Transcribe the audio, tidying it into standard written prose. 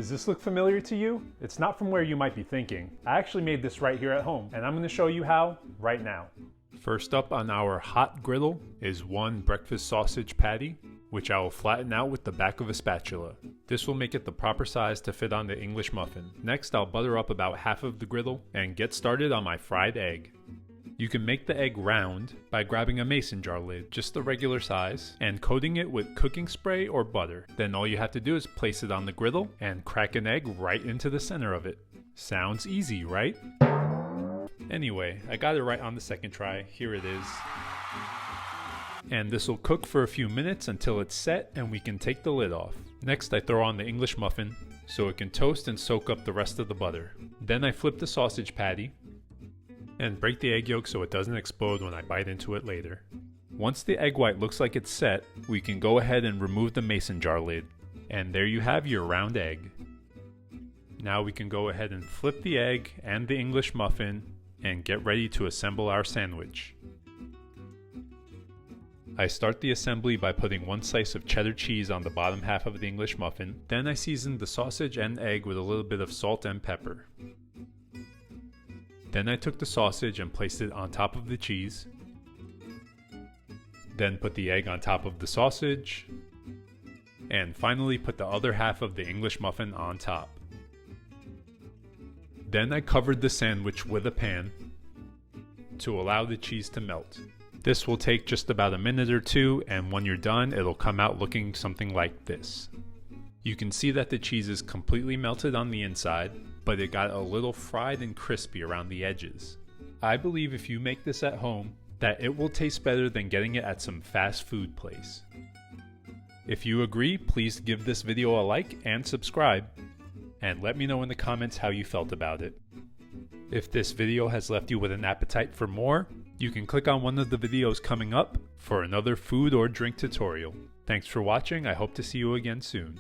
Does this look familiar to you? It's not from where you might be thinking. I actually made this right here at home, and I'm going to show you how right now. First up on our hot griddle is one breakfast sausage patty, which I will flatten out with the back of a spatula. This will make it the proper size to fit on the English muffin. Next, I'll butter up about half of the griddle and get started on my fried egg. You can make the egg round by grabbing a mason jar lid, just the regular size, and coating it with cooking spray or butter. Then all you have to do is place it on the griddle and crack an egg right into the center of it. Sounds easy, right? Anyway, I got it right on the second try. Here it is. And this will cook for a few minutes until it's set and we can take the lid off. Next, I throw on the English muffin so it can toast and soak up the rest of the butter. Then I flip the sausage patty and break the egg yolk so it doesn't explode when I bite into it later. Once the egg white looks like it's set, we can go ahead and remove the mason jar lid. And there you have your round egg. Now we can go ahead and flip the egg and the English muffin and get ready to assemble our sandwich. I start the assembly by putting one slice of cheddar cheese on the bottom half of the English muffin. Then I season the sausage and egg with a little bit of salt and pepper. Then I took the sausage and placed it on top of the cheese. Then put the egg on top of the sausage. And finally put the other half of the English muffin on top. Then I covered the sandwich with a pan to allow the cheese to melt. This will take just about a minute or two, and when you're done, it'll come out looking something like this. You can see that the cheese is completely melted on the inside, but it got a little fried and crispy around the edges. I believe if you make this at home, that it will taste better than getting it at some fast food place. If you agree, please give this video a like and subscribe, and let me know in the comments how you felt about it. If this video has left you with an appetite for more, you can click on one of the videos coming up for another food or drink tutorial. Thanks for watching. I hope to see you again soon.